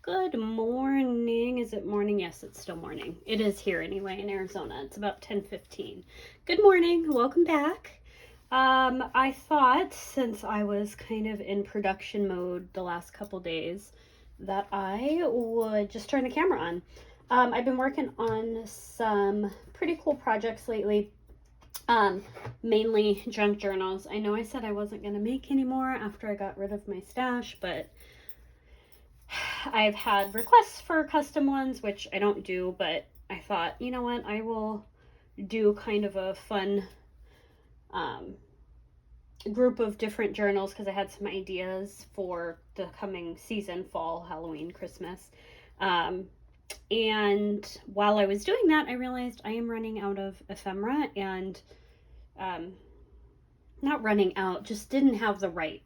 Good morning. Is it morning? Yes, it's still morning. It is here anyway in Arizona. It's about 10:15. Good morning. Welcome back. I thought since I was kind of in production mode the last couple days that I would just turn the camera on. I've been working on some pretty cool projects lately. Mainly junk journals. I know I said I wasn't going to make any more after I got rid of my stash, but I've had requests for custom ones, which I don't do, but I thought, you know what, I will do kind of a fun group of different journals because I had some ideas for the coming season, fall, Halloween, Christmas. And while I was doing that, I realized I am running out of ephemera and not running out, just didn't have the right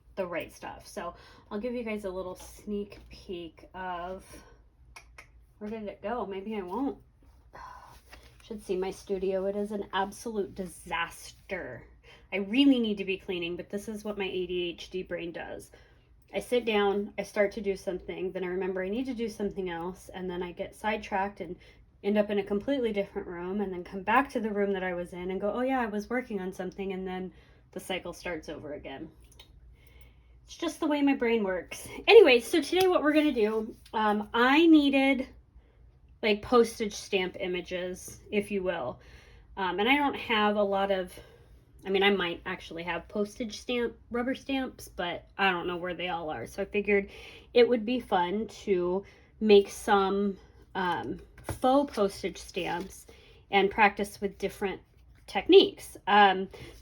stuff. So I'll give you guys a little sneak peek of, where did it go? Maybe I won't. Should see my studio. It is an absolute disaster. I really need to be cleaning, but this is what my ADHD brain does. I sit down, I start to do something, then I remember I need to do something else, and then I get sidetracked and end up in a completely different room, and then come back to the room that I was in and go, oh yeah, I was working on something, and then the cycle starts over again. It's just the way my brain works. Anyway, so today what we're going to do, I needed like postage stamp images, if you will. And I don't have a lot of, I mean, I might actually have postage stamp, rubber stamps, but I don't know where they all are. So I figured it would be fun to make some faux postage stamps and practice with different techniques.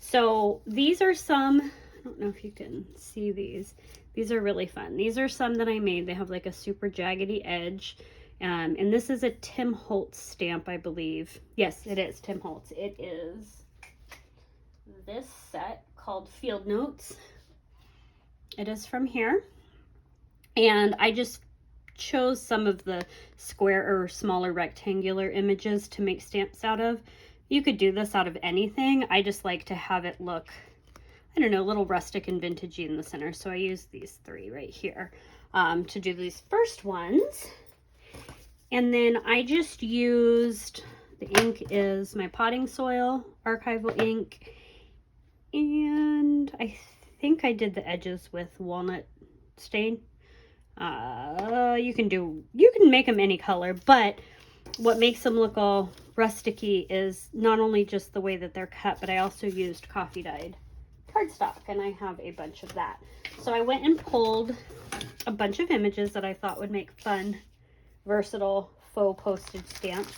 So these are some, I don't know if you can see these. These are really fun. These are some that I made. They have like a super jaggedy edge. And this is a Tim Holtz stamp, I believe. Yes, it is Tim Holtz. It is this set called Field Notes. It is from here. And I just chose some of the square or smaller rectangular images to make stamps out of. You could do this out of anything. I just like to have it look, I don't know, a little rustic and vintagey in the center. So I used these three right here to do these first ones. And then I just used, the ink is my potting soil archival ink. And I think I did the edges with walnut stain. You can make them any color, but what makes them look all rusticy is not only just the way that they're cut, but I also used coffee dyed cardstock, and I have a bunch of that. So I went and pulled a bunch of images that I thought would make fun, versatile faux postage stamps.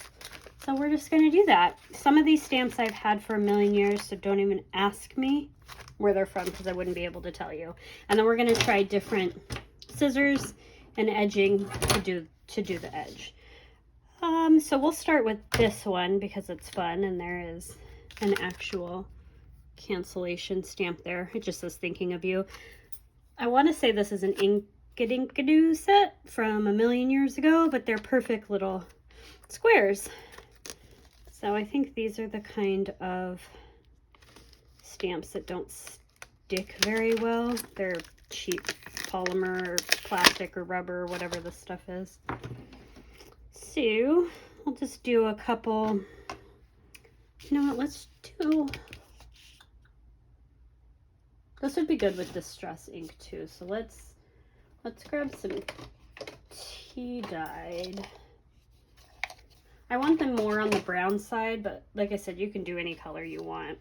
So we're just going to do that. Some of these stamps I've had for a million years, so don't even ask me where they're from because I wouldn't be able to tell you. And then we're going to try different scissors and edging to do the edge. So we'll start with this one because it's fun, and there is an actual cancellation stamp there. It just says thinking of you. I want to say this is an Inkadoo set from a million years ago, but they're perfect little squares. So I think these are the kind of stamps that don't stick very well. They're cheap polymer or plastic or rubber or whatever this stuff is. So I'll just do a couple. You know what, let's do, this would be good with distress ink too. So let's grab some tea dyed. I want them more on the brown side, but like I said, you can do any color you want.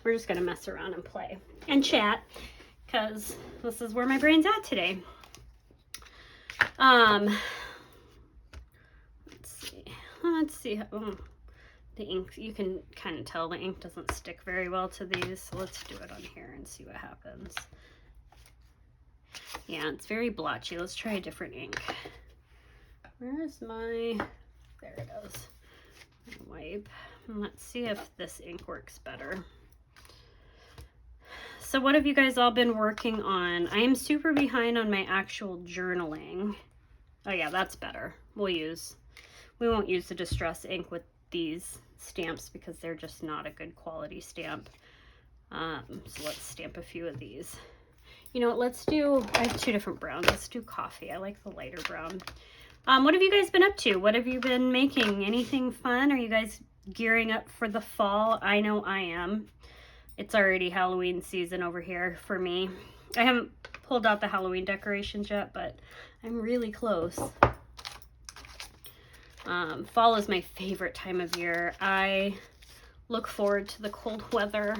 We're just gonna mess around and play and chat because this is where my brain's at today. Let's see how, the ink, you can kind of tell the ink doesn't stick very well to these, so let's do it on here and see what happens. Yeah, it's very blotchy. Let's try a different ink. Where is my, there it is. Wipe. And let's see if this ink works better. So what have you guys all been working on? I am super behind on my actual journaling. Oh yeah, that's better. We won't use the distress ink with these stamps because they're just not a good quality stamp. So let's stamp a few of these. You know what, let's do, I have 2 different browns. Let's do coffee. I like the lighter brown. What have you guys been up to? What have you been making? Anything fun? Are you guys gearing up for the fall? I know I am. It's already Halloween season over here for me. I haven't pulled out the Halloween decorations yet, but I'm really close. Fall is my favorite time of year. I look forward to the cold weather,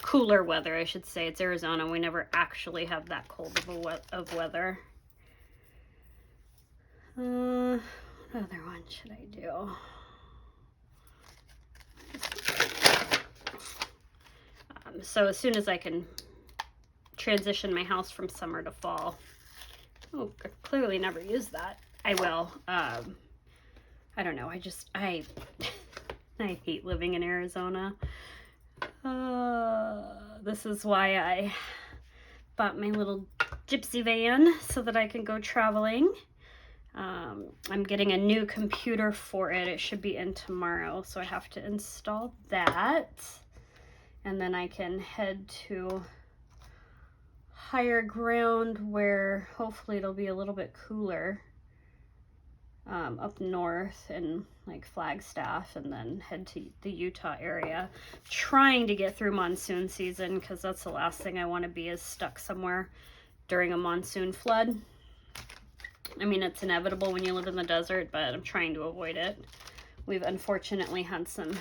cooler weather, I should say. It's Arizona. We never actually have that cold of weather. What other one should I do? So as soon as I can transition my house from summer to fall. Oh, I clearly never used that. I will. I don't know. I hate living in Arizona. This is why I bought my little gypsy van so that I can go traveling. I'm getting a new computer for it. It should be in tomorrow, so I have to install that. And then I can head to higher ground where hopefully it'll be a little bit cooler up north in like Flagstaff, and then head to the Utah area, trying to get through monsoon season, because that's the last thing I want to be is stuck somewhere during a monsoon flood. I mean, it's inevitable when you live in the desert, but I'm trying to avoid it. We've unfortunately had some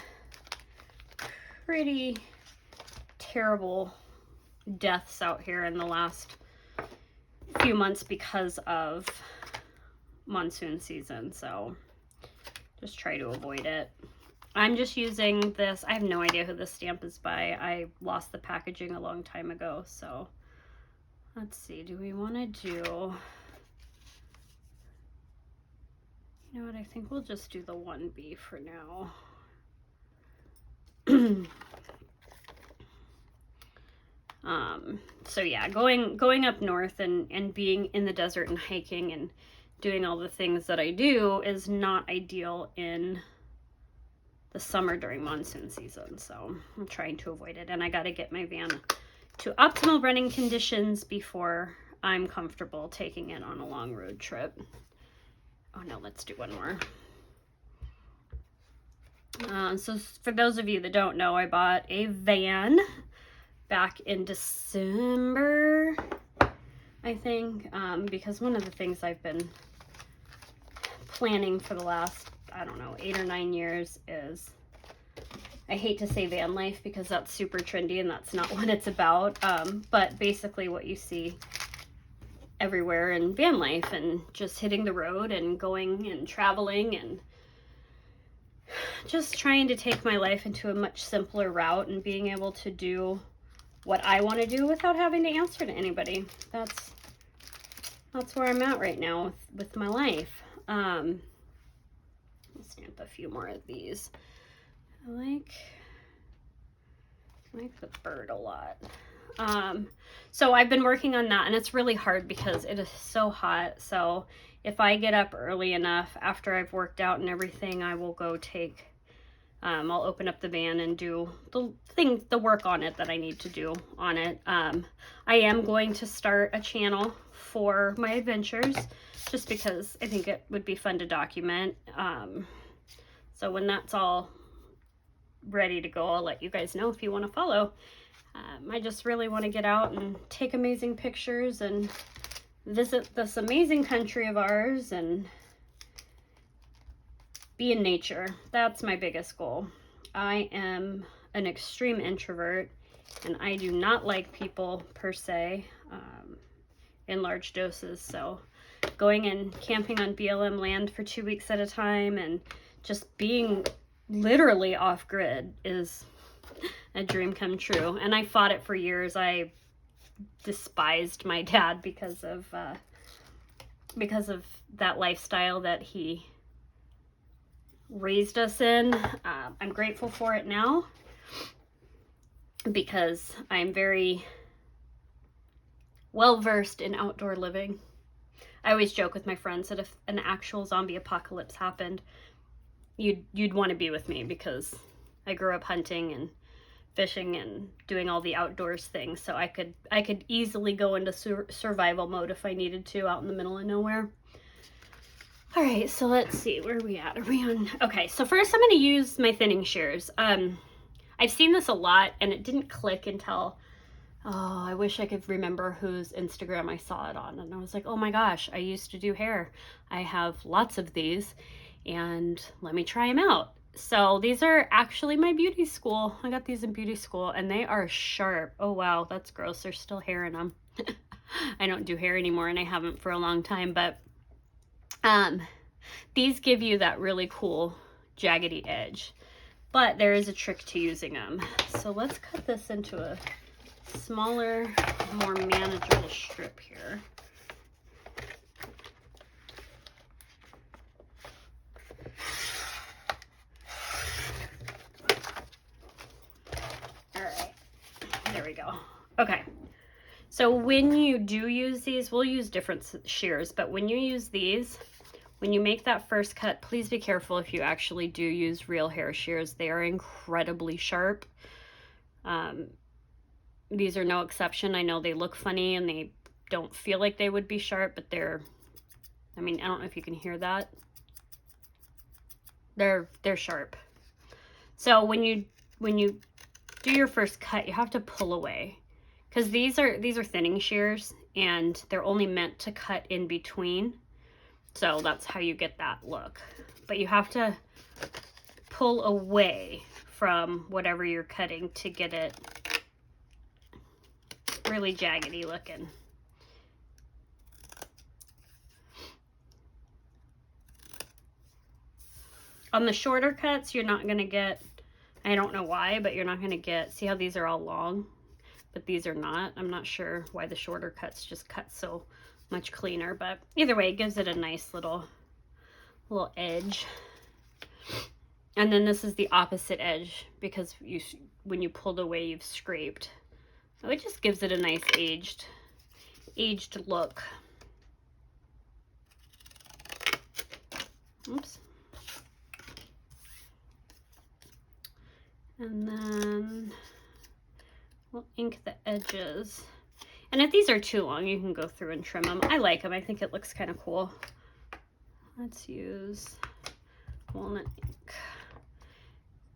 pretty terrible deaths out here in the last few months because of monsoon season, so just try to avoid it. I'm just using this. I have no idea who this stamp is by. I lost the packaging a long time ago, so let's see. Do we want to do... You know what, I think we'll just do the 1B for now. So yeah, going up north and being in the desert and hiking and doing all the things that I do is not ideal in the summer during monsoon season. So I'm trying to avoid it. And I got to get my van to optimal running conditions before I'm comfortable taking it on a long road trip. Oh no, let's do one more. So for those of you that don't know, I bought a van back in December, I think, because one of the things I've been planning for the last, I don't know, 8 or 9 years is, I hate to say van life because that's super trendy and that's not what it's about, but basically what you see everywhere in van life, and just hitting the road and going and traveling and just trying to take my life into a much simpler route and being able to do what I want to do without having to answer to anybody. That's where I'm at right now with my life. I'll stamp a few more of these. I like the bird a lot. So I've been working on that, and it's really hard because it is so hot. So if I get up early enough after I've worked out and everything, I will go take, I'll open up the van and do the work on it that I need to do on it. I am going to start a channel for my adventures just because I think it would be fun to document. So when that's all ready to go, I'll let you guys know if you want to follow. I just really want to get out and take amazing pictures and visit this amazing country of ours and be in nature. That's my biggest goal. I am an extreme introvert and I do not like people per se in large doses. So going and camping on BLM land for 2 weeks at a time and just being literally off grid is a dream come true. And I fought it for years. I despised my dad because of that lifestyle that he raised us in. I'm grateful for it now because I'm very well versed in outdoor living. I always joke with my friends that if an actual zombie apocalypse happened, you'd want to be with me because I grew up hunting and fishing and doing all the outdoors things, so I could easily go into survival mode if I needed to out in the middle of nowhere. All right, so let's see, where are we at? Are we on? Okay, so first I'm going to use my thinning shears. I've seen this a lot and it didn't click until, oh, I wish I could remember whose Instagram I saw it on. And I was like, oh my gosh, I used to do hair. I have lots of these and let me try them out. So these are actually my beauty school. I got these in beauty school and they are sharp. Oh wow, that's gross. There's still hair in them. I don't do hair anymore and I haven't for a long time, but these give you that really cool jaggedy edge. But there is a trick to using them. So let's cut this into a smaller, more manageable strip here. All right, there we go. Okay, so when you do use these, we'll use different shears, but when you use these, when you make that first cut, please be careful if you actually do use real hair shears. They are incredibly sharp. These are no exception. I know they look funny and they don't feel like they would be sharp, but they're, I mean, I don't know if you can hear that. They're sharp. So when you do your first cut, you have to pull away, because these are thinning shears and they're only meant to cut in between. So that's how you get that look. But you have to pull away from whatever you're cutting to get it really jaggedy looking. On the shorter cuts, you're not going to get, I don't know why, but you're not going to get, see how these are all long, but these are not. I'm not sure why the shorter cuts just cut so much cleaner, but either way, it gives it a nice little edge. And then this is the opposite edge, because when you pulled away, you've scraped. So it just gives it a nice aged look. Oops. And then we'll ink the edges. And if these are too long, you can go through and trim them. I like them. I think it looks kind of cool. Let's use walnut ink.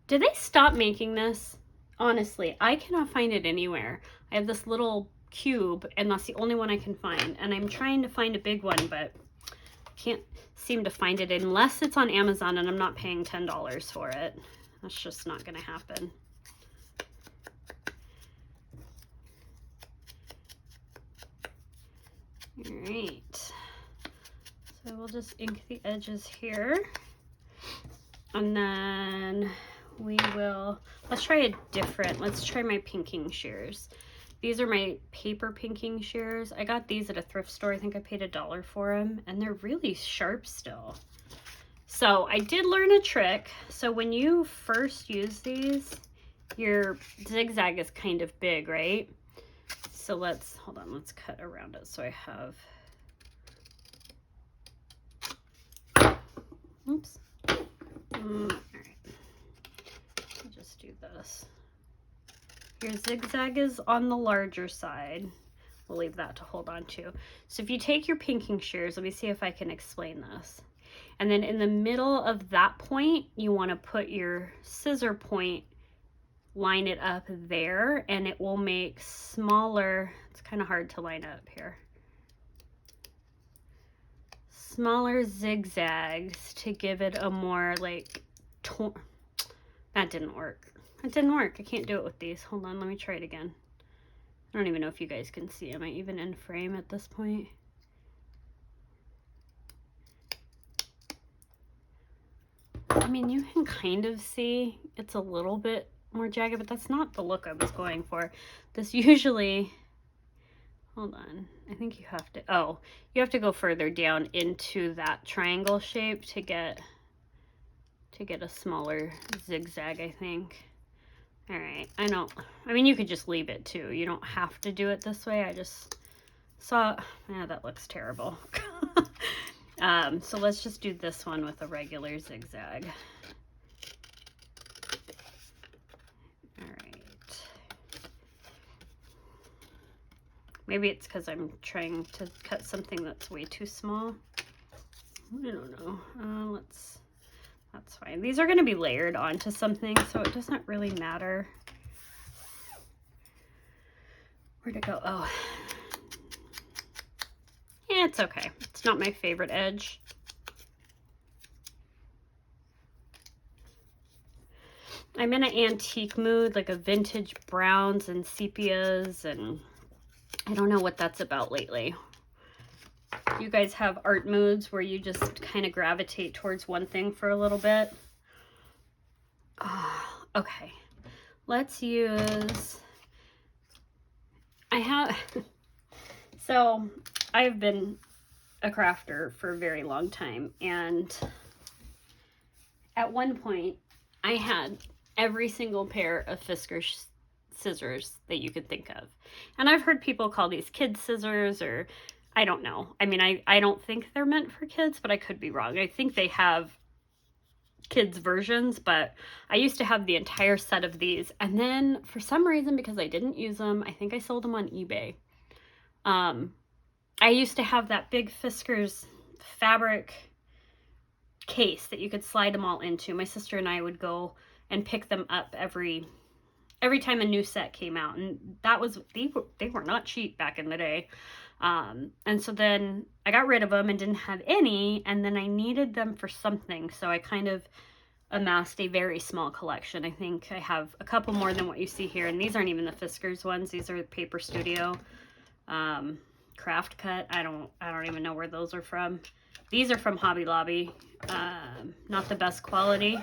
Did they stop making this? Honestly, I cannot find it anywhere. I have this little cube, and that's the only one I can find. And I'm trying to find a big one, but can't seem to find it unless it's on Amazon and I'm not paying $10 for it. That's just not going to happen. All right. So we'll just ink the edges here. And then we will, let's try my pinking shears. These are my paper pinking shears. I got these at a thrift store. I think I paid $1 for them, and they're really sharp still. So I did learn a trick. So when you first use these, your zigzag is kind of big, right? So let's, hold on, let's cut around it so I have, oops. All right, I'll just do this. Your zigzag is on the larger side. We'll leave that to hold on to. So if you take your pinking shears, let me see if I can explain this. And then in the middle of that point, you want to put your scissor point, line it up there, and it will make smaller, it's kind of hard to line up here, smaller zigzags to give it a more like, that didn't work. It didn't work. I can't do it with these. Hold on, let me try it again. I don't even know if you guys can see. Am I even in frame at this point? I mean, you can kind of see it's a little bit more jagged, but that's not the look I was going for. This usually, hold on, I think you have to, oh, you have to go further down into that triangle shape to get a smaller zigzag, I think. All right, I know, I mean, you could just leave it too. You don't have to do it this way. I just saw, yeah, that looks terrible. So let's just do this one with a regular zigzag. All right. Maybe it's because I'm trying to cut something that's way too small. I don't know. That's fine. These are going to be layered onto something, so it doesn't really matter. Where'd it go? Oh. Yeah, it's okay. It's not my favorite edge. I'm in an antique mood, like a vintage browns and sepias, and I don't know what that's about lately. You guys have art moods where you just kind of gravitate towards one thing for a little bit? Oh, okay, let's use, so I've been a crafter for a very long time, and at one point I had every single pair of Fiskars scissors that you could think of. And I've heard people call these kid scissors, or I don't know. I mean, I don't think they're meant for kids, but I could be wrong. I think they have kids versions, but I used to have the entire set of these. And then for some reason, because I didn't use them, I think I sold them on eBay. I used to have that big Fiskars fabric case that you could slide them all into. My sister and I would go and pick them up every time a new set came out, and they were not cheap back in the day. And so then I got rid of them and didn't have any, and then I needed them for something, so I kind of amassed a very small collection. I think I have a couple more than what you see here, and these aren't even the Fiskars ones. These are Paper Studio, Craft Cut. I don't even know where those are from. These are from Hobby Lobby. Not the best quality.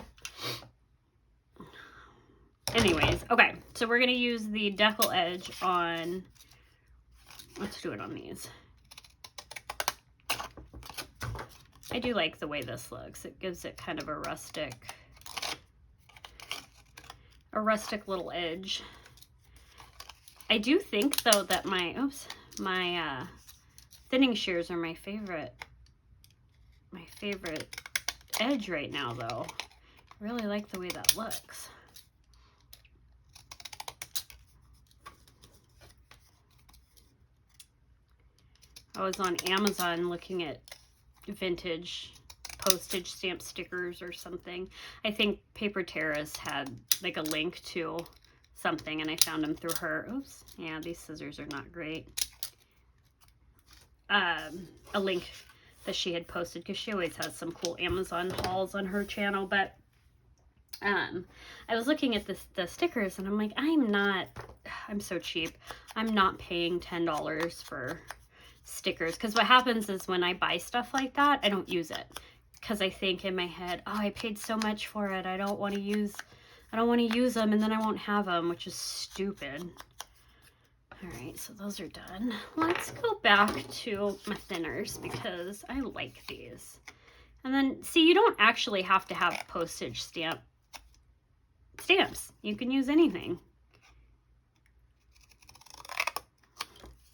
Anyways, okay, so we're going to use the decal edge on, let's do it on these. I do like the way this looks. It gives it kind of a rustic little edge. I do think, though, that my thinning shears are my favorite edge right now, though. I really like the way that looks. I was on Amazon looking at vintage postage stamp stickers or something. I think Paper Terrace had like a link to something, and I found them through her. Oops. Yeah, these scissors are not great. A link that she had posted, because she always has some cool Amazon hauls on her channel. But I was looking at the stickers, and I'm like, I'm so cheap. I'm not paying $10 for stickers, because what happens is when I buy stuff like that, I don't use it, because I think in my head, oh, I paid so much for it, I don't want to use them, and then I won't have them, which is stupid. All right, so those are done. Let's go back to my thinners, because I like these. And then, see, you don't actually have to have postage stamps. You can use anything.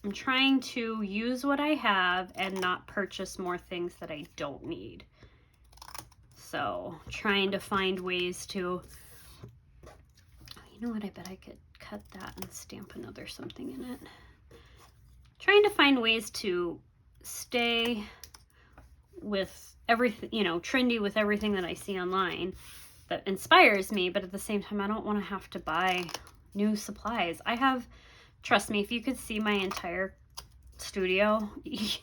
I'm trying to use what I have and not purchase more things that I don't need. So, trying to find ways to, you know what, I bet I could cut that and stamp another something in it. Trying to find ways to stay with everything, you know, trendy with everything that I see online that inspires me, but at the same time, I don't want to have to buy new supplies. I have, trust me, if you could see my entire studio, it's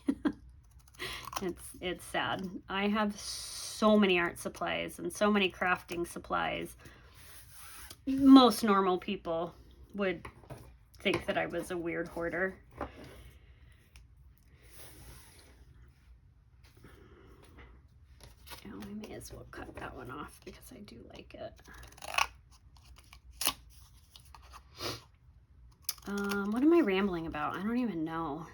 sad. I have so many art supplies and so many crafting supplies. Most normal people would think that I was a weird hoarder. Oh, I may as well cut that one off because I do like it. What am I rambling about? I don't even know.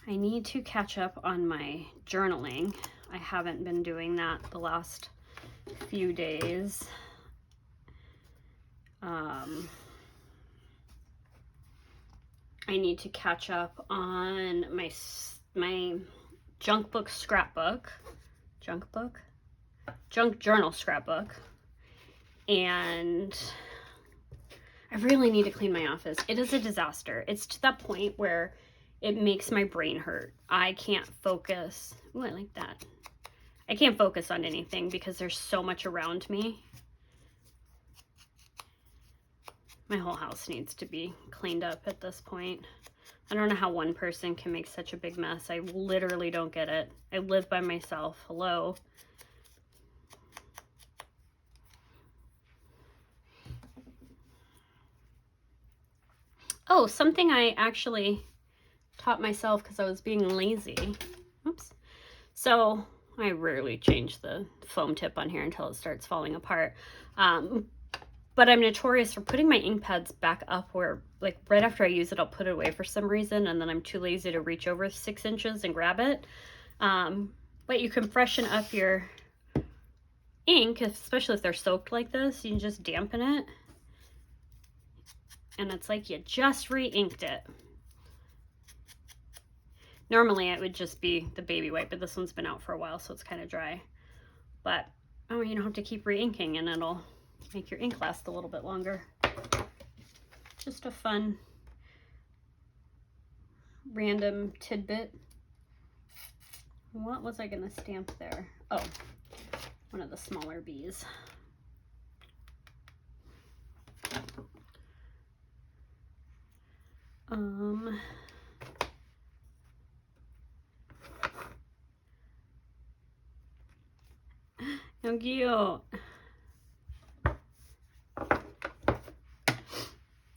I need to catch up on my journaling. I haven't been doing that the last few days. I need to catch up on my junk journal scrapbook, and I really need to clean my office. It is a disaster. It's to that point where it makes my brain hurt. I can't focus. Ooh, I like that. I can't focus on anything because there's so much around me. My whole house needs to be cleaned up at this point. I don't know how one person can make such a big mess. I literally don't get it. I live by myself. Hello. Oh, something I actually taught myself because I was being lazy. Oops. So I rarely change the foam tip on here until it starts falling apart. But I'm notorious for putting my ink pads back up where, like, right after I use it, I'll put it away for some reason, and then I'm too lazy to reach over 6 inches and grab it. But you can freshen up your ink, especially if they're soaked like this. You can just dampen it, and it's like you just re-inked it. Normally it would just be the baby wipe, but this one's been out for a while, so it's kind of dry. But, oh, you don't have to keep re-inking, and it'll make your ink last a little bit longer. Just a fun, random tidbit. What was I gonna stamp there? Oh, one of the smaller bees. How cute.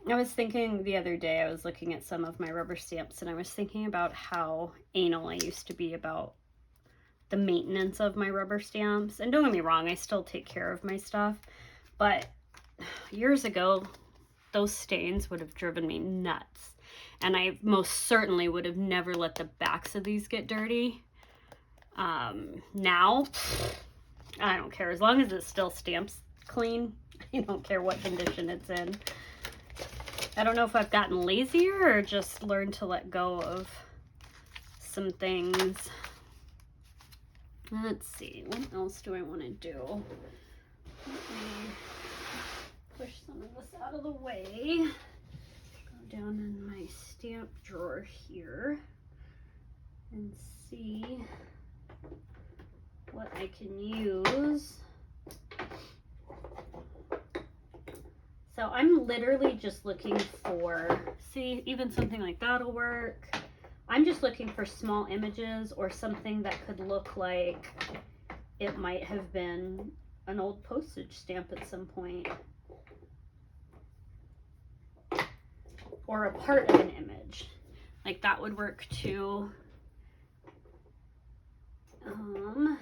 I was thinking the other day, I was looking at some of my rubber stamps, and I was thinking about how anal I used to be about the maintenance of my rubber stamps. And don't get me wrong, I still take care of my stuff, but years ago, those stains would have driven me nuts. And I most certainly would have never let the backs of these get dirty. Now, I don't care. As long as it still stamps clean, I don't care what condition it's in. I don't know if I've gotten lazier or just learned to let go of some things. Let's see, what else do I want to do? Let me push some of this out of the way. Go down in my stamp drawer here and see what I can use. So I'm literally just looking for, see, even something like that'll work. I'm just looking for small images or something that could look like it might have been an old postage stamp at some point. Or a part of an image. Like that would work too. I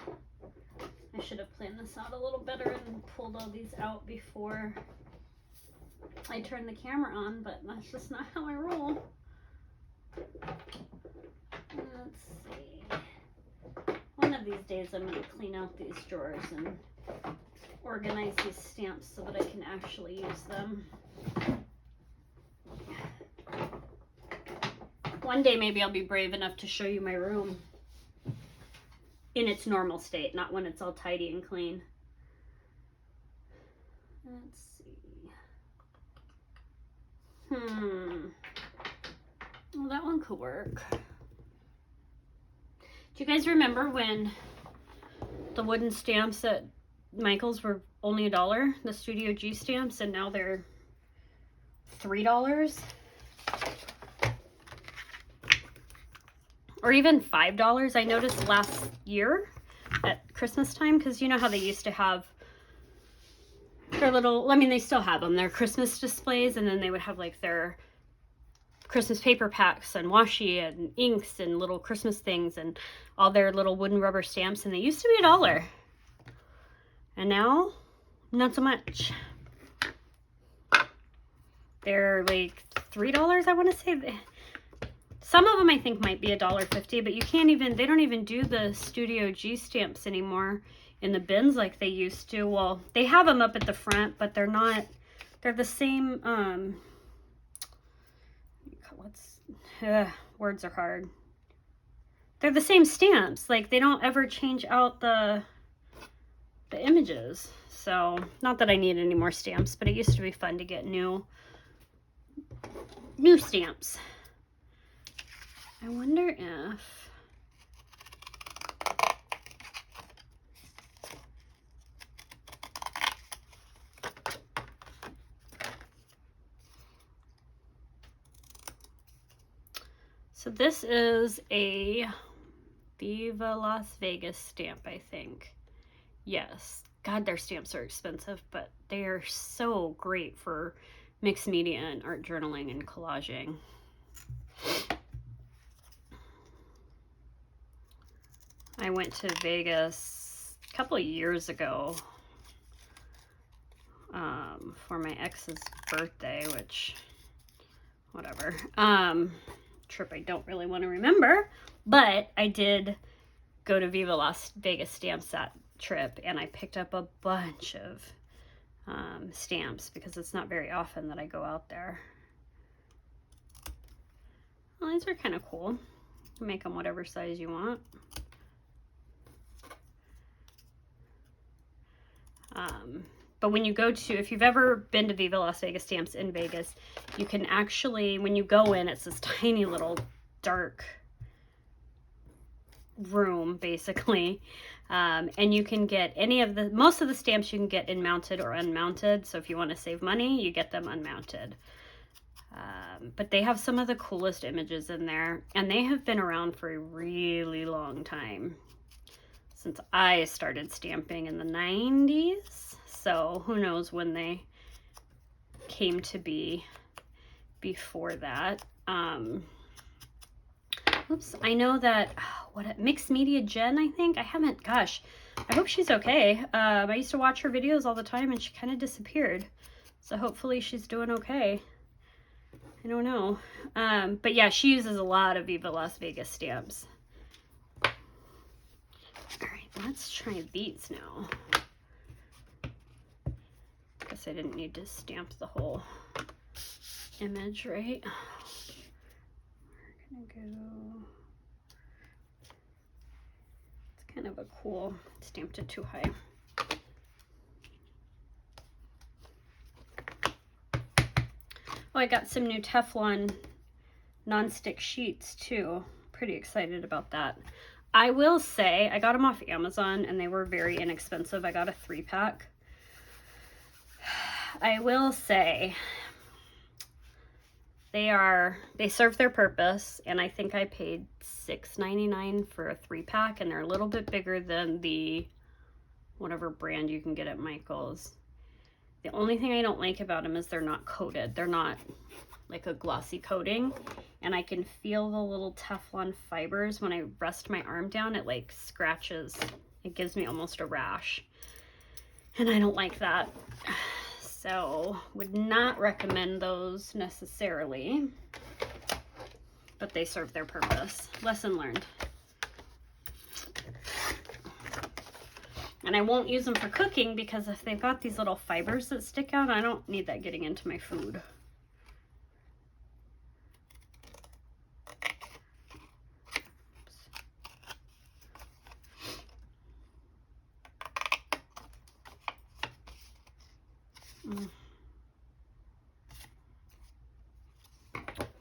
should have planned this out a little better and pulled all these out before I turn the camera on, but that's just not how I roll. Let's see. One of these days I'm going to clean out these drawers and organize these stamps so that I can actually use them. One day maybe I'll be brave enough to show you my room in its normal state, not when it's all tidy and clean. Let's see. Well, that one could work. Do you guys remember when the wooden stamps at Michael's were only $1, the Studio G stamps, and now they're $3? Or even $5. I noticed last year at Christmas time, because you know how they used to have their little, I mean, they still have them, their Christmas displays, and then they would have like their Christmas paper packs and washi and inks and little Christmas things and all their little wooden rubber stamps, and they used to be $1. And now, not so much. They're like $3, I want to say. Some of them I think might be $1.50, but you can't even, they don't even do the Studio G stamps anymore in the bins like they used to. Well, they have them up at the front, but they're not, they're the same, words are hard. They're the same stamps. Like, they don't ever change out the images. So, not that I need any more stamps, but it used to be fun to get new new stamps. I wonder if so this is a Viva Las Vegas stamp, I think. Yes. God, their stamps are expensive, but they are so great for mixed media and art journaling and collaging. I went to Vegas a couple of years ago for my ex's birthday, which, whatever. Trip I don't really want to remember, but I did go to Viva Las Vegas stamps that trip, and I picked up a bunch of stamps because it's not very often that I go out there. Well, these are kind of cool. You can make them whatever size you want. But when you go to, if you've ever been to Viva Las Vegas stamps in Vegas, you can actually, when you go in, it's this tiny little dark room, basically. And you can get most of the stamps you can get in mounted or unmounted. So if you want to save money, you get them unmounted. But they have some of the coolest images in there, and they have been around for a really long time. Since I started stamping in the 90s. So who knows when they came to be before that. Oops, I know that, Mixed Media Jen, I think? I haven't, gosh, I hope she's okay. I used to watch her videos all the time and she kind of disappeared. So hopefully she's doing okay. I don't know. But yeah, she uses a lot of Viva Las Vegas stamps. All right, let's try these now. Guess I didn't need to stamp the whole image, right? We're gonna go, it's kind of a cool, stamped it too high. Oh, I got some new Teflon nonstick sheets too. Pretty excited about that. I will say, I got them off Amazon and they were very inexpensive. I got a 3-pack. I will say they serve their purpose, and I think I paid $6.99 for a 3-pack, and they're a little bit bigger than the whatever brand you can get at Michael's. The only thing I don't like about them is they're not coated. They're not like a glossy coating, and I can feel the little Teflon fibers when I rest my arm down. It like scratches. It gives me almost a rash, and I don't like that. So would not recommend those necessarily, but they serve their purpose. Lesson learned. And I won't use them for cooking because if they've got these little fibers that stick out, I don't need that getting into my food.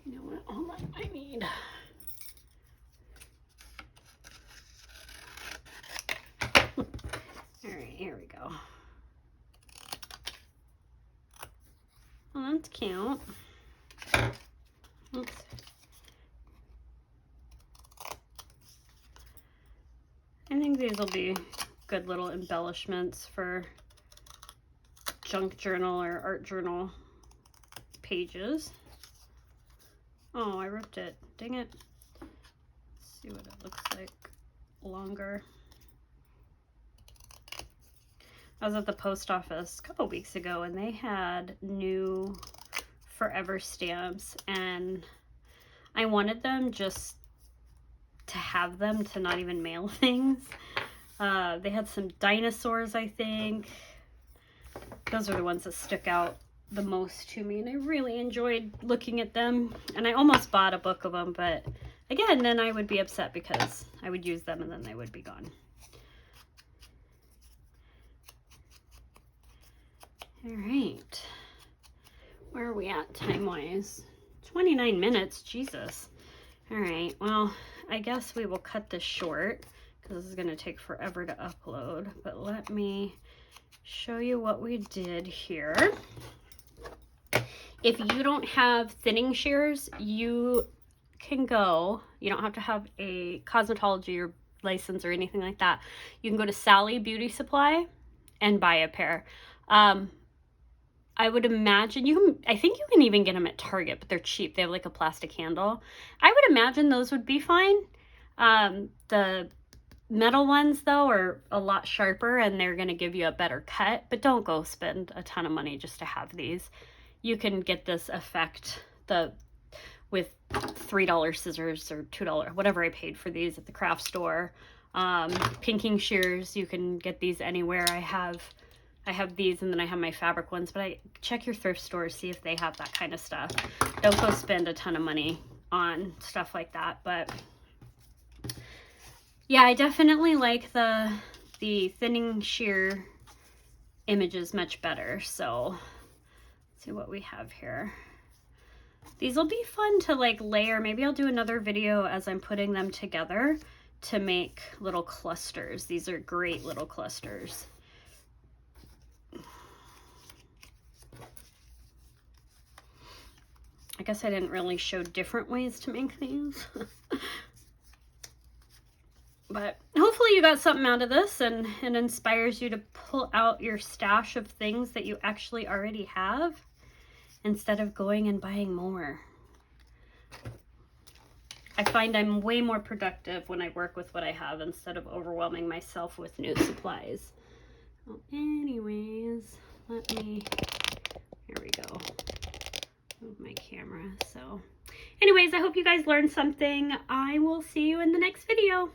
You know what? Hold on, I need. All right, here we go. Well, that's cute. Oops. I think these will be good little embellishments for junk journal or art journal pages. Oh, I ripped it. Dang it. Let's see what it looks like longer. I was at the post office a couple weeks ago and they had new forever stamps, and I wanted them just to have them, to not even mail things. They had some dinosaurs, I think. Those are the ones that stick out the most to me, and I really enjoyed looking at them, and I almost bought a book of them, but again, then I would be upset because I would use them and then they would be gone. All right. Where are we at time-wise? 29 minutes, Jesus. All right, well, I guess we will cut this short because this is gonna take forever to upload, but let me show you what we did here. If you don't have thinning shears, you can go, you don't have to have a cosmetology or license or anything like that. You can go to Sally Beauty Supply and buy a pair. I would imagine I think you can even get them at Target, but they're cheap. They have like a plastic handle. I would imagine those would be fine. The metal ones though are a lot sharper and they're going to give you a better cut, but don't go spend a ton of money just to have these. You can get this effect with $3 scissors or $2, whatever I paid for these at the craft store. Pinking shears, you can get these anywhere. I have these, and then I have my fabric ones, but check your thrift stores, see if they have that kind of stuff. Don't go spend a ton of money on stuff like that. But yeah, I definitely like the thinning shear images much better. So let's see what we have here. These will be fun to like layer. Maybe I'll do another video as I'm putting them together to make little clusters. These are great little clusters. I guess I didn't really show different ways to make these. But hopefully you got something out of this and it inspires you to pull out your stash of things that you actually already have instead of going and buying more. I find I'm way more productive when I work with what I have instead of overwhelming myself with new supplies. Well, anyways, here we go. Move my camera. So anyways, I hope you guys learned something. I will see you in the next video.